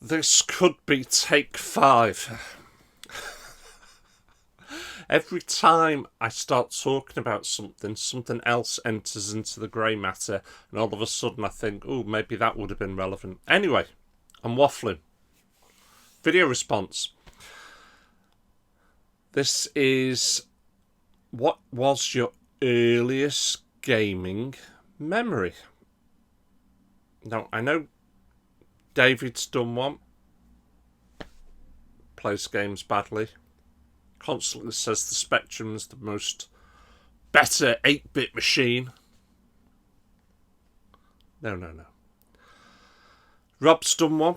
This could be take 5. Every time I start talking about something, something else enters into the grey matter, and all of a sudden I think, oh, maybe that would have been relevant. Anyway, I'm waffling. Video response. This is what was your earliest gaming memory? Now, I know David's done one. Plays games badly. Constantly says the Spectrum's the most better 8-bit machine. No. Rob's done one.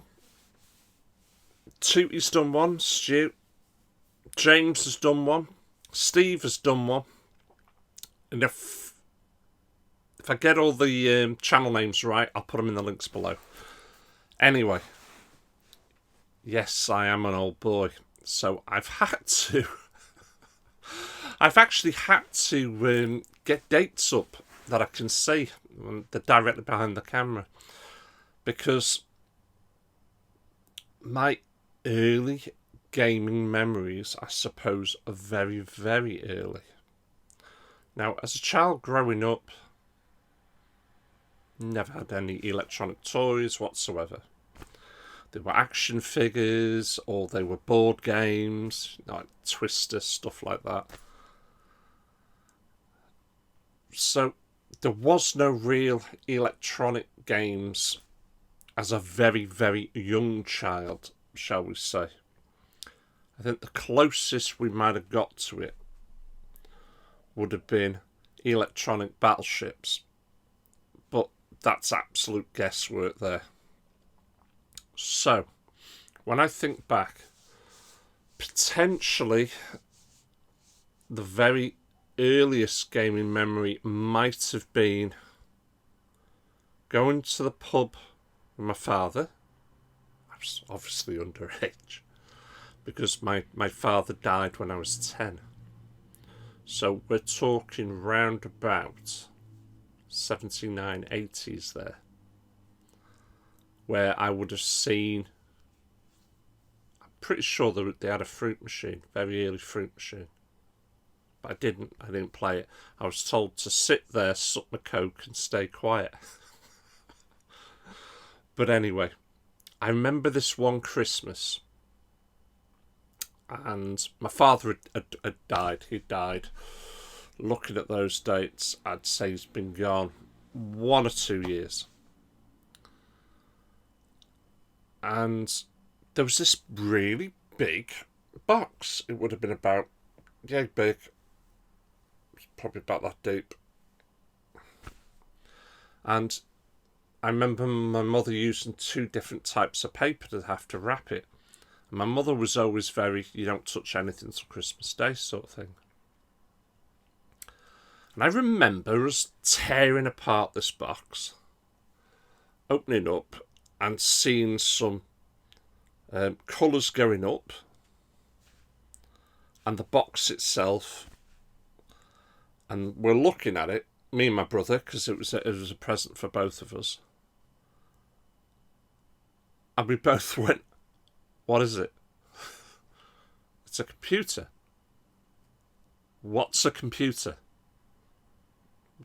Tootie's done one. Stu. James has done one. Steve has done one. And if I get all the channel names right, I'll put them in the links below. Anyway, yes, I am an old boy, so I've actually had to get dates up that I can see. They're directly behind the camera, because my early gaming memories, I suppose, are very, very early. Now, as a child growing up, never had any electronic toys whatsoever. They were action figures, or they were board games, like Twister, stuff like that. So there was no real electronic games as a very, very young child, shall we say. I think the closest we might have got to it would have been electronic battleships. But that's absolute guesswork there. So, when I think back, potentially the very earliest gaming memory might have been going to the pub with my father. I was obviously underage, because my father died when I was 10. So we're talking round about 79, 80s there, where I would have seen, I'm pretty sure they had a fruit machine, very early fruit machine. But I didn't play it. I was told to sit there, suck my coke and stay quiet. But anyway, I remember this one Christmas, and my father had died. He died. Looking at those dates, I'd say he's been gone 1 or 2 years. And there was this really big box. It would have been about, yeah, big. It's probably about that deep. And I remember my mother using 2 different types of paper to have to wrap it. And my mother was always very, you don't touch anything till Christmas Day sort of thing. And I remember us tearing apart this box, opening up, and seeing some colours going up, and the box itself, and we're looking at it, me and my brother, because it was a present for both of us, and we both went, what is it? It's a computer. What's a computer?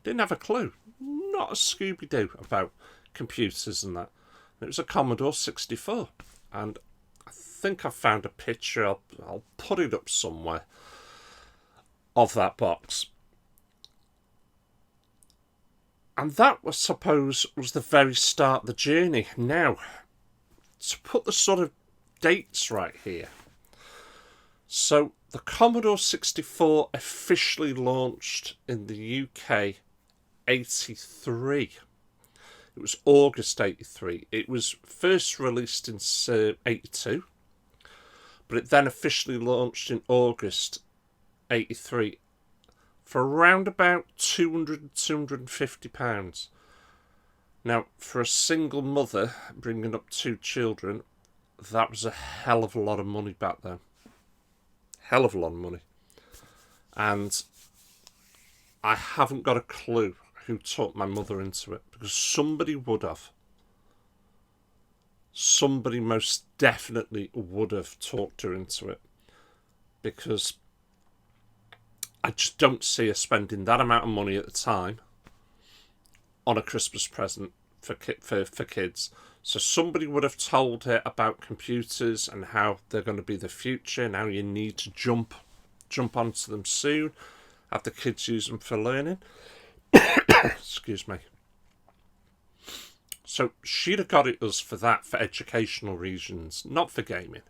Didn't have a clue. Not a Scooby-Doo about computers and that. It was a Commodore 64. And I think I found a picture. I'll put it up somewhere of that box. And that, I suppose, was the very start of the journey. Now, to put the sort of dates right here. So, the Commodore 64 officially launched in the UK 83. It was August 83. It was first released in 82, but it then officially launched in August 83 for around about £200-250. Now, for a single mother bringing up 2 children, that was a hell of a lot of money back then. Hell of a lot of money. And I haven't got a clue who taught my mother into it, because somebody would have. somebody most definitely would have talked her into it, because I just don't see her spending that amount of money at the time on a Christmas present for kids. So somebody would have told her about computers and how they're going to be the future and how you need to jump onto them soon, have the kids use them for learning. Excuse me. So she'd have got us for that, for educational reasons, not for gaming.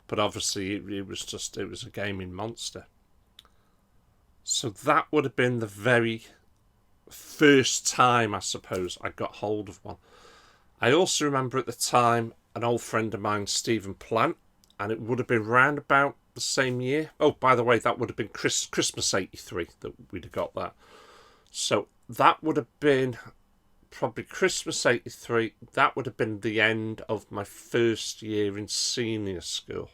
But obviously it was a gaming monster. So that would have been the very first time, I suppose, I got hold of one. I also remember at the time an old friend of mine, Stephen Plant, and it would have been round about the same year. Oh, by the way, that would have been Christmas 83 that we'd have got that. So that would have been probably Christmas 83. That would have been the end of my first year in senior school.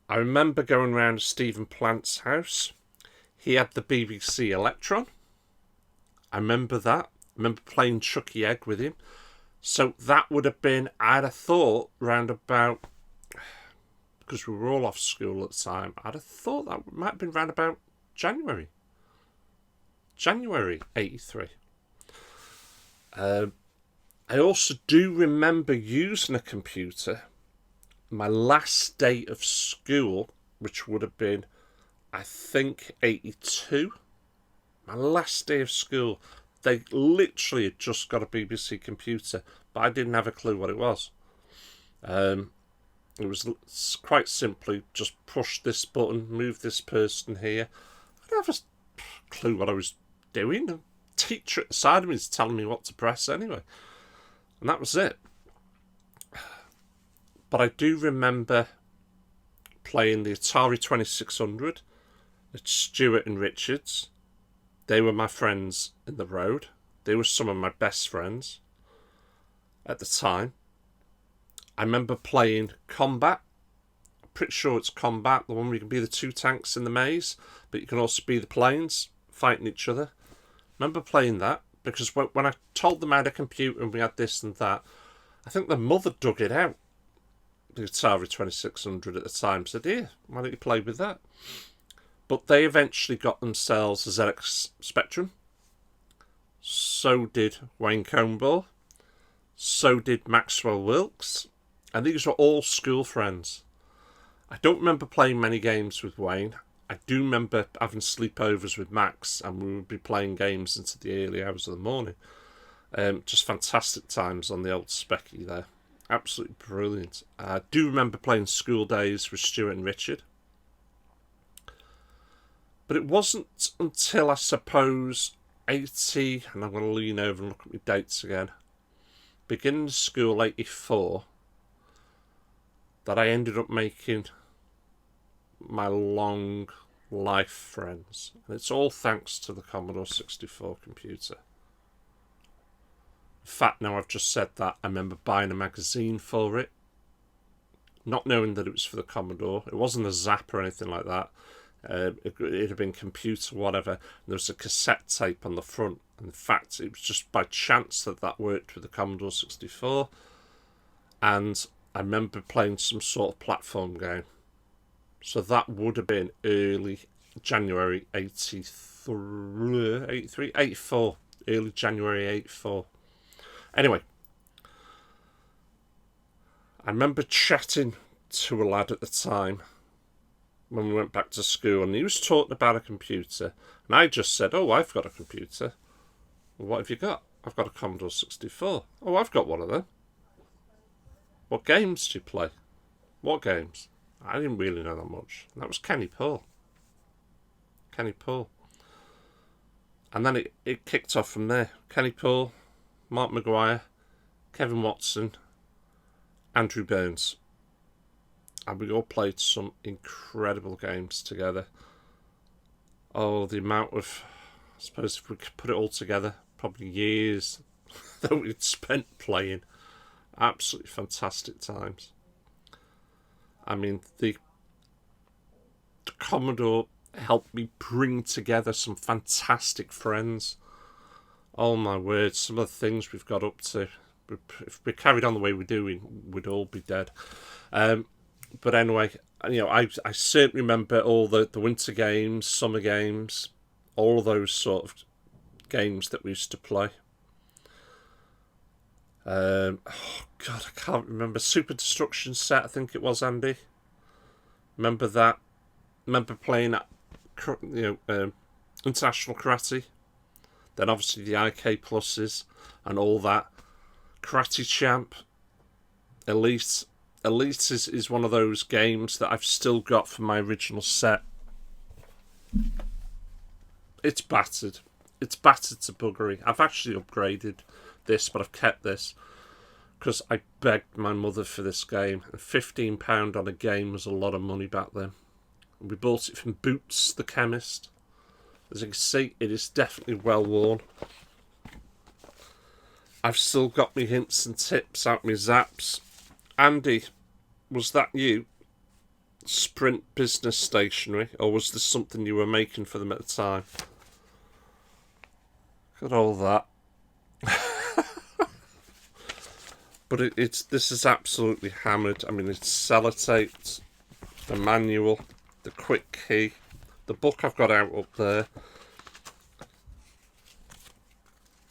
I remember going round to Stephen Plant's house. He had the BBC Electron. I remember that. I remember playing Chucky Egg with him. So that would have been, I'd have thought, round about, because we were all off school at the time, I'd have thought that might have been round about January 83. I also do remember using a computer my last day of school, which would have been, I think, 82. My last day of school. They literally had just got a BBC computer, but I didn't have a clue what it was. It was quite simply just push this button, move this person here. I didn't have a clue what I was doing. The teacher at the side of me is telling me what to press anyway. And that was it. But I do remember playing the Atari 2600 at Stewart and Richards. They were my friends in the road. They were some of my best friends at the time. I remember playing Combat. I'm pretty sure it's Combat, the one where you can be the two tanks in the maze, but you can also be the planes fighting each other. I remember playing that because when I told them I had a computer and we had this and that, I think the mother dug it out. The Atari 2600 at the time said, "Here, why don't you play with that?" But they eventually got themselves a ZX Spectrum. So did Wayne Comball. So did Maxwell Wilkes. And these were all school friends. I don't remember playing many games with Wayne. I do remember having sleepovers with Max, and we would be playing games into the early hours of the morning. Just fantastic times on the old Specky there. Absolutely brilliant. I do remember playing School Days with Stuart and Richard. But it wasn't until, I suppose, 80, and I'm going to lean over and look at my dates again, beginning of school, 84, that I ended up making my long life friends. And it's all thanks to the Commodore 64 computer. In fact, now I've just said that, I remember buying a magazine for it, not knowing that it was for the Commodore. It wasn't a Zap or anything like that. It had been computer, whatever. And there was a cassette tape on the front. And in fact, it was just by chance that worked with the Commodore 64. And I remember playing some sort of platform game. So that would have been early January 84. Early January 84. Anyway, I remember chatting to a lad at the time when we went back to school, and he was talking about a computer, and I just said, "Oh, I've got a computer." "Well, what have you got?" "I've got a Commodore 64. "Oh, I've got one of them." "What games do you play?" "What games?" I didn't really know that much. And that was Kenny Paul. And then it kicked off from there. Kenny Paul, Mark Maguire, Kevin Watson, Andrew Burns. And we all played some incredible games together. Oh, the amount of, I suppose if we could put it all together, probably years that we'd spent playing. Absolutely fantastic times. I mean, the Commodore helped me bring together some fantastic friends. Oh my word, some of the things we've got up to. If we carried on the way we're doing, we'd all be dead. But anyway, I certainly remember all the winter games, summer games, all those sort of games that we used to play. Oh God, I can't remember. Super Destruction Set, I think it was, Andy. Remember that? Remember playing at, International Karate. Then obviously the IK Pluses and all that. Karate Champ. Elite. Elite is one of those games that I've still got from my original set. It's battered. It's battered to buggery. I've actually upgraded this, but I've kept this because I begged my mother for this game. And £15 on a game was a lot of money back then. We bought it from Boots the Chemist. As you can see, it is definitely well worn. I've still got my hints and tips out my zaps. Andy, was that you? Sprint Business Stationery, or was this something you were making for them at the time? Got all that. But this is absolutely hammered. I mean, it's sellotaped, the manual, the quick key, the book I've got out up there,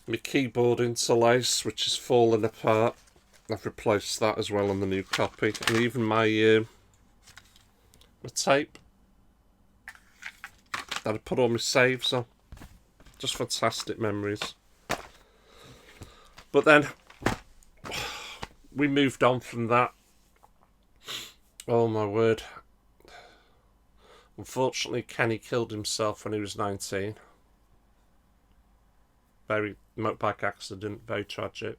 my keyboard interlace, which is falling apart. I've replaced that as well on the new copy, and even my tape that I put all my saves on. Just fantastic memories. But then we moved on from that. Oh my word. Unfortunately, Kenny killed himself when he was 19. Very motorbike accident, very tragic.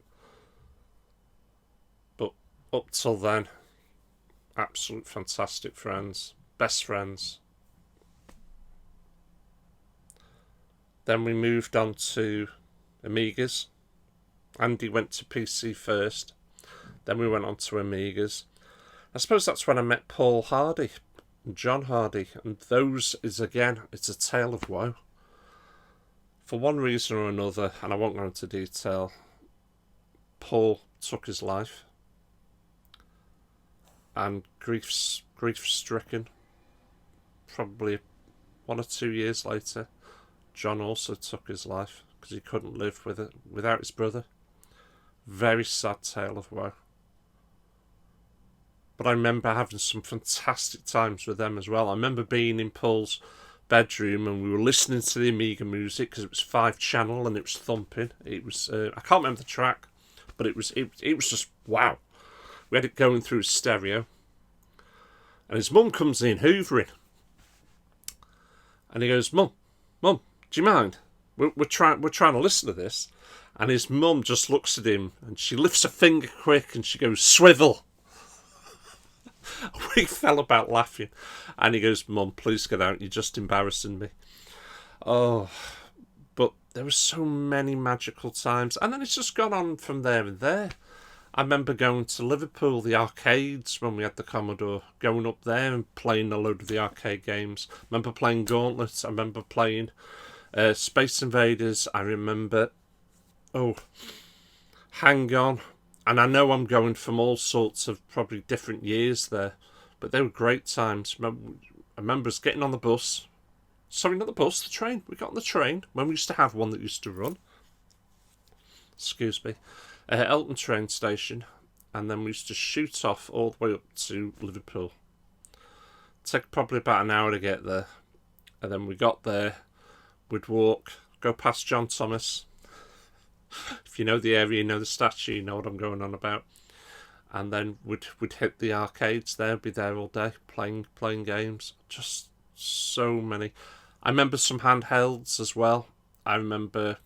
But up till then, absolute fantastic friends, best friends. Then we moved on to Amigas. Andy went to PC first. Then we went on to Amigas. I suppose that's when I met Paul Hardy and John Hardy. And those is, again, it's a tale of woe. For one reason or another, and I won't go into detail, Paul took his life. And grief-stricken, probably 1 or 2 years later, John also took his life because he couldn't live with it without his brother. Very sad tale of woe. But I remember having some fantastic times with them as well. I remember being in Paul's bedroom and we were listening to the Amiga music because it was 5-channel and it was thumping. It was I can't remember the track, but it was just wow. We had it going through stereo, and his mum comes in hoovering, and he goes, "Mum, do you mind? We're trying to listen to this." And his mum just looks at him, and she lifts a finger quick, and she goes, "Swivel." We fell about laughing, and he goes, "Mum, please get out. You're just embarrassing me." Oh, but there were so many magical times, and then it's just gone on from there and there. I remember going to Liverpool, the arcades, when we had the Commodore, going up there and playing a load of the arcade games. I remember playing Gauntlet. I remember playing Space Invaders. I remember, Hang On. And I know I'm going from all sorts of probably different years there, but they were great times. I remember us getting on the bus. Sorry, not the bus, the train. We got on the train when we used to have one that used to run. Excuse me. Elton train station, and then we used to shoot off all the way up to Liverpool. Take probably about an hour to get there, and then we got there, we'd walk, go past John Thomas. If you know the area, you know the statue, you know what I'm going on about. And then we'd hit the arcades there, be there all day, playing games. Just so many. I remember some handhelds as well. I remember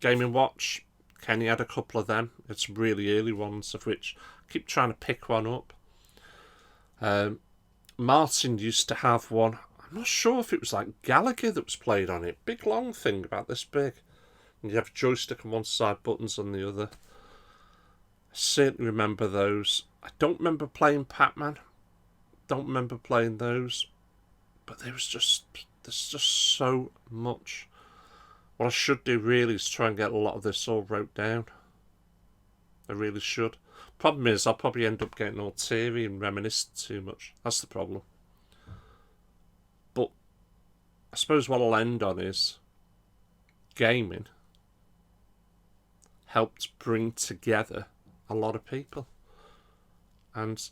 Game & Watch. Kenny had a couple of them. It's really early ones, of which I keep trying to pick one up. Martin used to have one. I'm not sure if it was like Gallagher that was played on it. Big long thing about this big. And you have a joystick on one side, buttons on the other. I certainly remember those. I don't remember playing Pac-Man. Don't remember playing those. But there's just so much. What I should do really is try and get a lot of this all wrote down. I really should. Problem is, I'll probably end up getting all teary and reminiscing too much. That's the problem. But I suppose what I'll end on is gaming helped bring together a lot of people. And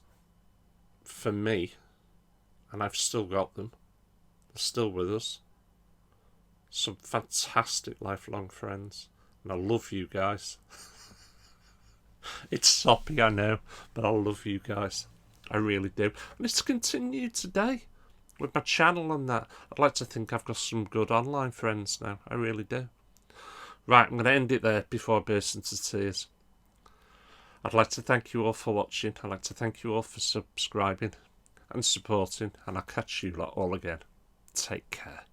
for me, and I've still got them, they're still with us, some fantastic lifelong friends. And I love you guys. It's soppy, I know, but I love you guys. I really do. And it's continued today with my channel and that. I'd like to think I've got some good online friends now. I really do. Right, I'm going to end it there before I burst into tears. I'd like to thank you all for watching. I'd like to thank you all for subscribing and supporting. And I'll catch you lot all again. Take care.